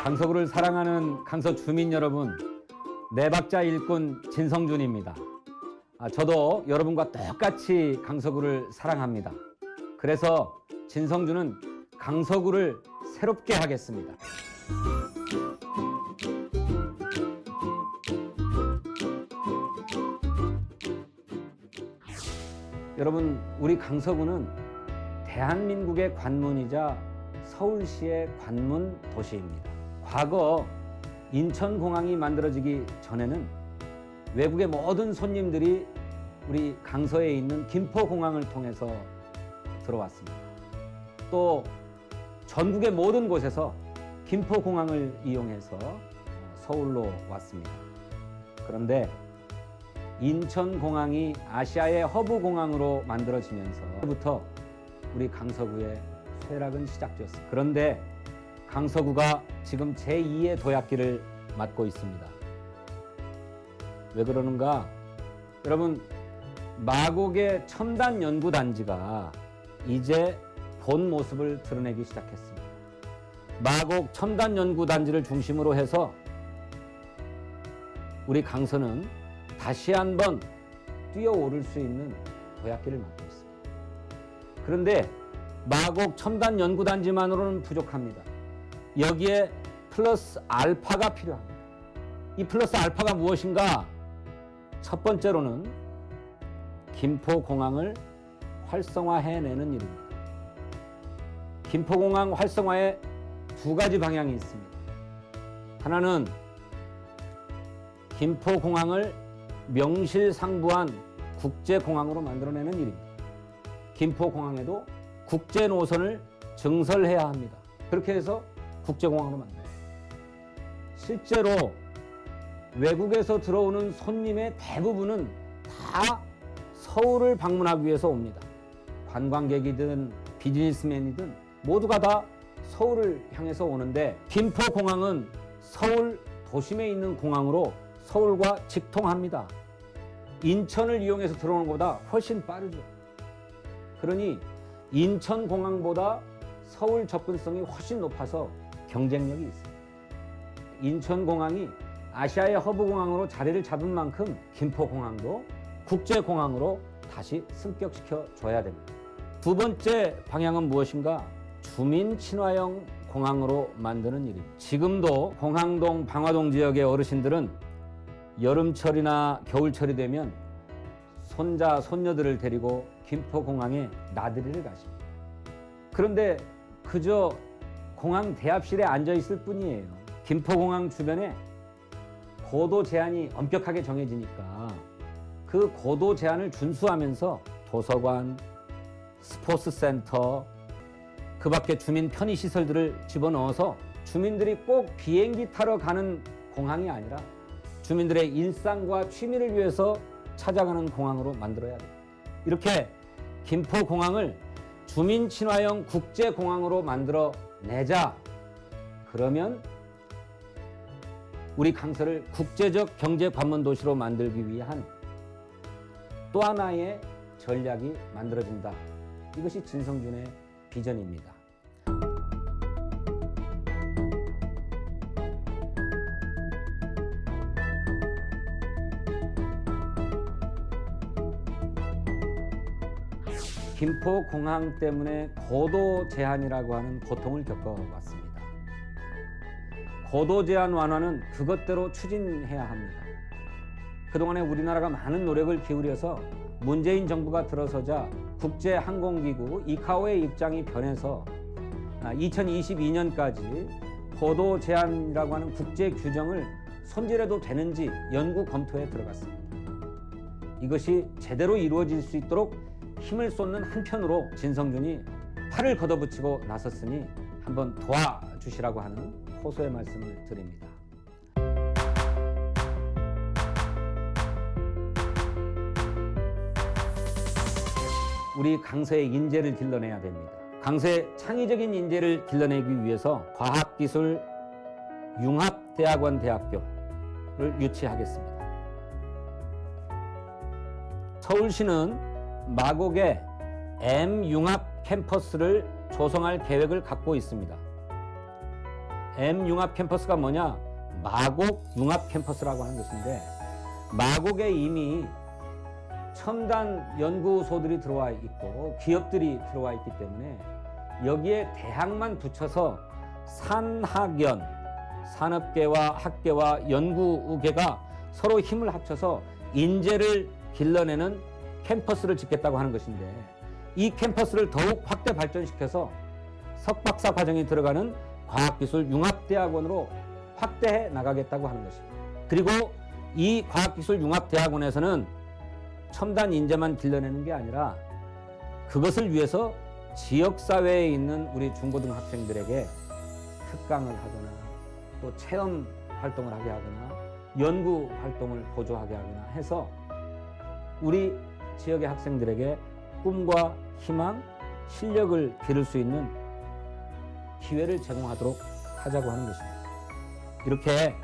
강서구를 사랑하는 강서 주민 여러분, 네 박자 일꾼 진성준입니다. 저도 여러분과 똑같이 강서구를 사랑합니다. 그래서 진성준은 강서구를 새롭게 하겠습니다. 여러분, 우리 강서구는 대한민국의 관문이자 서울시의 관문 도시입니다. 과거 인천공항이 만들어지기 전에는 외국의 모든 손님들이 우리 강서에 있는 김포공항을 통해서 들어왔습니다. 또 전국의 모든 곳에서 김포공항을 이용해서 서울로 왔습니다. 그런데 인천공항이 아시아의 허브공항으로 만들어지면서부터 우리 강서구의 쇠락은 시작되었습니다. 그런데 강서구가 지금 제2의 도약기를 맞고 있습니다. 왜 그러는가? 여러분, 마곡의 첨단연구단지가 이제 본 모습을 드러내기 시작했습니다. 마곡 첨단연구단지를 중심으로 해서 우리 강서는 다시 한번 뛰어오를 수 있는 도약기를 맞고 있습니다. 그런데 마곡 첨단연구단지만으로는 부족합니다. 여기에 플러스 알파가 필요합니다. 이 플러스 알파가 무엇인가? 첫 번째로는 김포공항을 활성화해내는 일입니다. 김포공항 활성화에 두 가지 방향이 있습니다. 하나는 김포공항을 명실상부한 국제공항으로 만들어내는 일입니다. 김포공항에도 국제 노선을 증설해야 합니다. 그렇게 해서 국제공항으로 만들어요. 실제로 외국에서 들어오는 손님의 대부분은 다 서울을 방문하기 위해서 옵니다. 관광객이든 비즈니스맨이든 모두가 다 서울을 향해서 오는데 김포공항은 서울 도심에 있는 공항으로 서울과 직통합니다. 인천을 이용해서 들어오는 것보다 훨씬 빠르죠. 그러니 인천공항보다 서울 접근성이 훨씬 높아서 경쟁력이 있습니다. 인천공항이 아시아의 허브공항으로 자리를 잡은 만큼 김포공항도 국제공항으로 다시 승격시켜 줘야 됩니다. 두 번째 방향은 무엇인가? 주민 친화형 공항으로 만드는 일입니다. 지금도 공항동, 방화동 지역의 어르신들은 여름철이나 겨울철이 되면 손자, 손녀들을 데리고 김포공항에 나들이를 가십니다. 그런데 그저 공항 대합실에 앉아 있을 뿐이에요. 김포공항 주변에 고도 제한이 엄격하게 정해지니까 그 고도 제한을 준수하면서 도서관, 스포츠센터, 그 밖에 주민 편의시설들을 집어넣어서 주민들이 꼭 비행기 타러 가는 공항이 아니라 주민들의 일상과 취미를 위해서 찾아가는 공항으로 만들어야 돼요. 이렇게 김포공항을 주민 친화형 국제공항으로 만들어내자. 그러면 우리 강서를 국제적 경제 관문 도시로 만들기 위한 또 하나의 전략이 만들어진다. 이것이 진성준의 비전입니다. 김포공항 때문에 고도 제한이라고 하는 고통을 겪어왔습니다. 고도 제한 완화는 그것대로 추진해야 합니다. 그동안에 우리나라가 많은 노력을 기울여서 문재인 정부가 들어서자 국제항공기구 이카오의 입장이 변해서 2022년까지 고도 제한이라고 하는 국제 규정을 손질해도 되는지 연구 검토에 들어갔습니다. 이것이 제대로 이루어질 수 있도록 힘을 쏟는 한편으로 진성준이 팔을 걷어붙이고 나섰으니 한번 도와주시라고 하는 호소의 말씀을 드립니다. 우리 강서의 인재를 길러내야 됩니다. 강서의 창의적인 인재를 길러내기 위해서 과학기술 융합대학원 대학교를 유치하겠습니다. 서울시는 마곡에 M융합 캠퍼스를 조성할 계획을 갖고 있습니다. M융합 캠퍼스가 뭐냐? 마곡 융합 캠퍼스라고 하는 것인데, 마곡에 이미 첨단 연구소들이 들어와 있고 기업들이 들어와 있기 때문에 여기에 대학만 붙여서 산학연, 산업계와 학계와 연구계가 서로 힘을 합쳐서 인재를 길러내는 캠퍼스를 짓겠다고 하는 것인데, 이 캠퍼스를 더욱 확대 발전시켜서 석박사 과정이 들어가는 과학기술 융합대학원으로 확대해 나가겠다고 하는 것입니다. 그리고 이 과학기술 융합대학원에서는 첨단 인재만 길러내는 게 아니라 그것을 위해서 지역사회에 있는 우리 중고등학생들에게 특강을 하거나 또 체험 활동을 하게 하거나 연구 활동을 보조하게 하거나 해서 우리 지역의 학생들에게 꿈과 희망, 실력을 기를 수 있는 기회를 제공하도록 하자고 하는 것입니다. 이렇게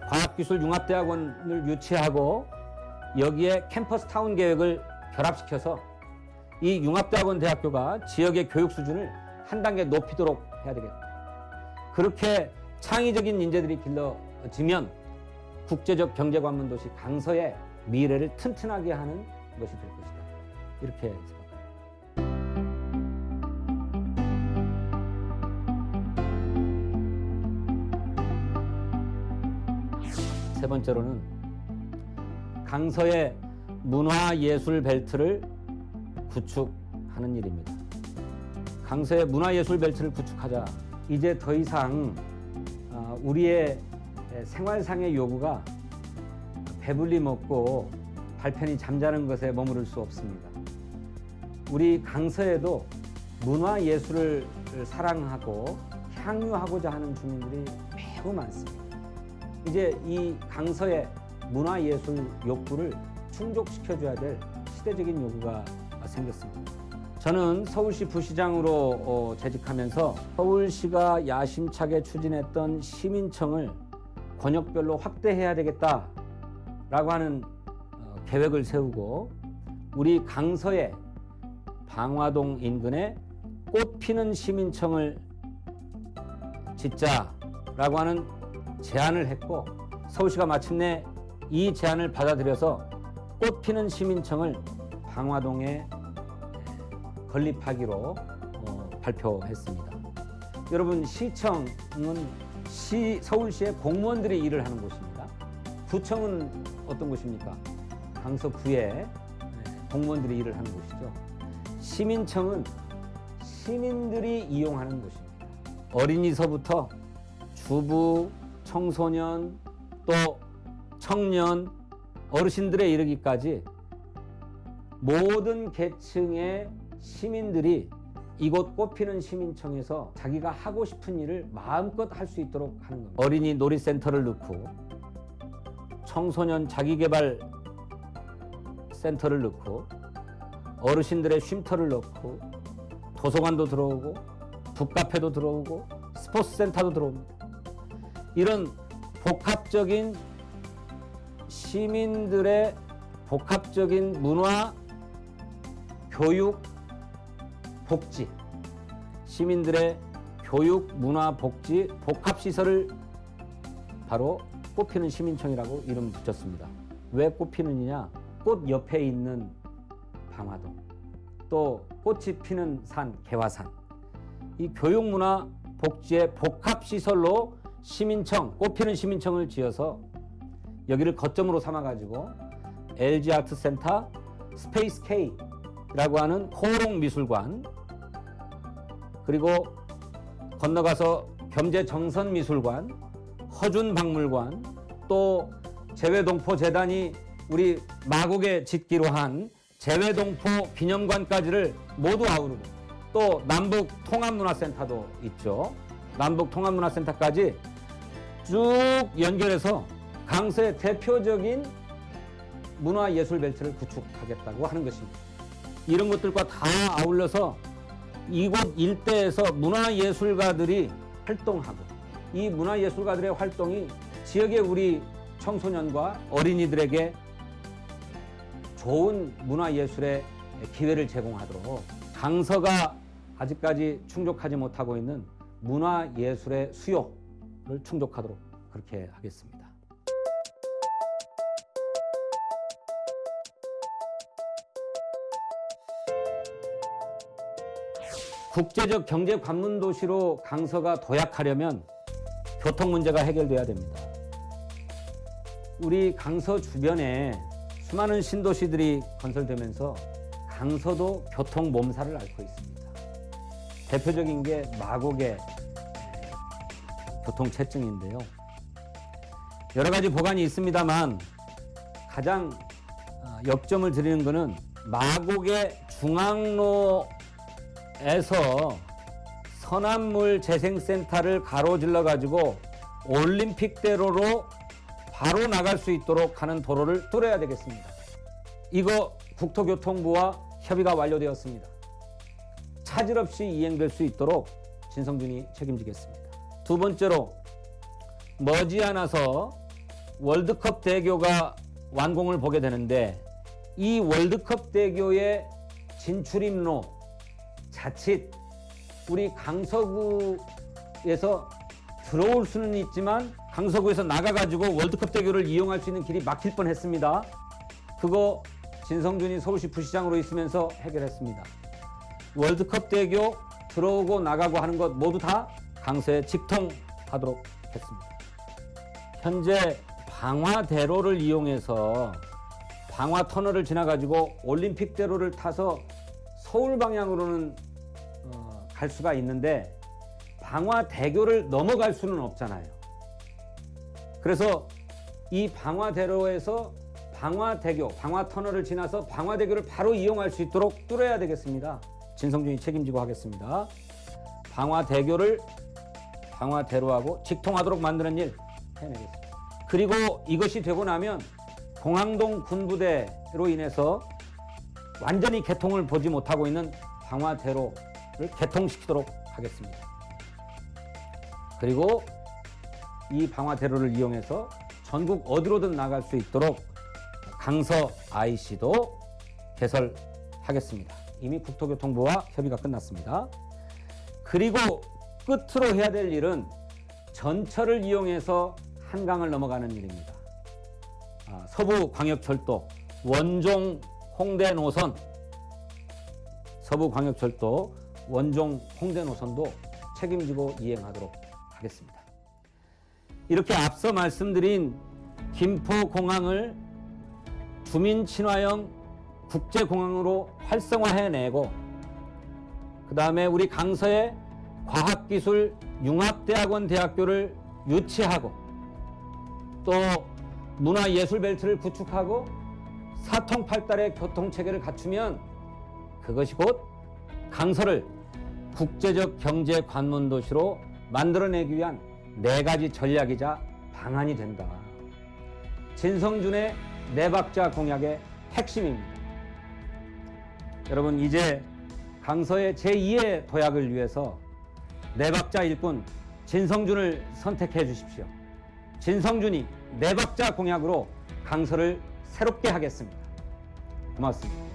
과학기술융합대학원을 유치하고 여기에 캠퍼스 타운 계획을 결합시켜서 이 융합대학원 대학교가 지역의 교육 수준을 한 단계 높이도록 해야 되겠다. 그렇게 창의적인 인재들이 길러지면 국제적 경제관문 도시 강서의 미래를 튼튼하게 하는 것이 될 것이다. 이렇게 생각합니다. 세 번째로는 강서의 문화예술 벨트를 구축하는 일입니다. 강서의 문화예술 벨트를 구축하자. 이제 더 이상 우리의 생활상의 요구가 배불리 먹고 발편히 잠자는 것에 머무를 수 없습니다. 우리 강서에도 문화예술을 사랑하고 향유하고자 하는 주민들이 매우 많습니다. 이제 이 강서의 문화예술 욕구를 충족시켜줘야 될 시대적인 요구가 생겼습니다. 저는 서울시 부시장으로 재직하면서 서울시가 야심차게 추진했던 시민청을 권역별로 확대해야 되겠다라고 하는 계획을 세우고 우리 강서의 방화동 인근에 꽃피는 시민청을 짓자라고 하는 제안을 했고, 서울시가 마침내 이 제안을 받아들여서 꽃피는 시민청을 방화동에 건립하기로 발표했습니다. 여러분, 시청은 서울시의 공무원들이 일을 하는 곳입니다. 구청은 어떤 곳입니까? 강서구에 공무원들이 일을 하는 곳이죠. 시민청은 시민들이 이용하는 곳입니다. 어린이서부터 주부, 청소년, 또 청년, 어르신들에 이르기까지 모든 계층의 시민들이 이곳 꽃피는 시민청에서 자기가 하고 싶은 일을 마음껏 할 수 있도록 하는 겁니다. 어린이 놀이센터를 넣고 청소년 자기개발 센터를 넣고 어르신들의 쉼터를 넣고 도서관도 들어오고 북카페도 들어오고 스포츠센터도 들어옵니다. 이런 복합적인 시민들의 복합적인 문화, 교육, 복지, 시민들의 교육, 문화, 복지, 복합시설을 바로 꽃피는 시민청이라고 이름 붙였습니다. 왜 꽃피는이냐? 꽃 옆에 있는 방화동, 또 꽃이 피는 산, 개화산, 이 교육, 문화, 복지의 복합시설로 시민청, 꽃피는 시민청을 지어서 여기를 거점으로 삼아가지고 LG아트센터, 스페이스 K라고 하는 호롱미술관, 그리고 건너가서 겸재정선미술관, 허준박물관, 또 재외동포재단이 우리 마곡에 짓기로 한 재외동포 기념관까지를 모두 아우르고, 또 남북통합문화센터도 있죠. 남북통합문화센터까지 쭉 연결해서 강서의 대표적인 문화예술 벨트를 구축하겠다고 하는 것입니다. 이런 것들과 다 아울러서 이곳 일대에서 문화예술가들이 활동하고, 이 문화예술가들의 활동이 지역의 우리 청소년과 어린이들에게 좋은 문화예술의 기회를 제공하도록 강서가 아직까지 충족하지 못하고 있는 문화예술의 수요를 충족하도록 그렇게 하겠습니다. 국제적 경제 관문 도시로 강서가 도약하려면 교통 문제가 해결돼야 됩니다. 우리 강서 주변에 수많은 신도시들이 건설되면서 강서도 교통 몸살을 앓고 있습니다. 대표적인 게 마곡의 교통체증인데요. 여러 가지 보관이 있습니다만 가장 역점을 드리는 것은 마곡의 중앙로에서 서남물 재생센터를 가로질러 가지고 올림픽대로로 바로 나갈 수 있도록 하는 도로를 뚫어야 되겠습니다. 이거 국토교통부와 협의가 완료되었습니다. 차질 없이 이행될 수 있도록 진성준이 책임지겠습니다. 두 번째로 머지않아서 월드컵 대교가 완공을 보게 되는데 이 월드컵 대교의 진출입로 자칫 우리 강서구에서 들어올 수는 있지만 강서구에서 나가가지고 월드컵 대교를 이용할 수 있는 길이 막힐 뻔했습니다. 그거 진성준이 서울시 부시장으로 있으면서 해결했습니다. 월드컵 대교 들어오고 나가고 하는 것 모두 다 강서에 직통하도록 했습니다. 현재 방화대로를 이용해서 방화터널을 지나가지고 올림픽대로를 타서 서울 방향으로는 갈 수가 있는데 방화대교를 넘어갈 수는 없잖아요. 그래서 이 방화대로에서 방화대교, 방화터널을 지나서 방화대교를 바로 이용할 수 있도록 뚫어야 되겠습니다. 진성준이 책임지고 하겠습니다. 방화대교를 방화대로하고 직통하도록 만드는 일 해내겠습니다. 그리고 이것이 되고 나면 공항동 군부대로 인해서 완전히 개통을 보지 못하고 있는 방화대로를 개통시키도록 하겠습니다. 그리고 이 방화대로를 이용해서 전국 어디로든 나갈 수 있도록 강서 IC도 개설하겠습니다. 이미 국토교통부와 협의가 끝났습니다. 그리고 끝으로 해야 될 일은 전철을 이용해서 한강을 넘어가는 일입니다. 서부광역철도 원종 홍대 노선, 서부광역철도 원종 홍대 노선도 책임지고 이행하도록 하겠습니다. 이렇게 앞서 말씀드린 김포공항을 주민 친화형 국제공항으로 활성화해내고 그 다음에 우리 강서에 과학기술융합대학원 대학교를 유치하고 또 문화예술벨트를 구축하고 사통팔달의 교통체계를 갖추면 그것이 곧 강서를 국제적 경제 관문 도시로 만들어내기 위한 4가지 전략이자 방안이 된다. 진성준의 4박자 공약의 핵심입니다. 여러분 이제 강서의 제2의 도약을 위해서 4박자 일꾼 진성준을 선택해 주십시오. 진성준이 4박자 공약으로 강서를 새롭게 하겠습니다. 고맙습니다.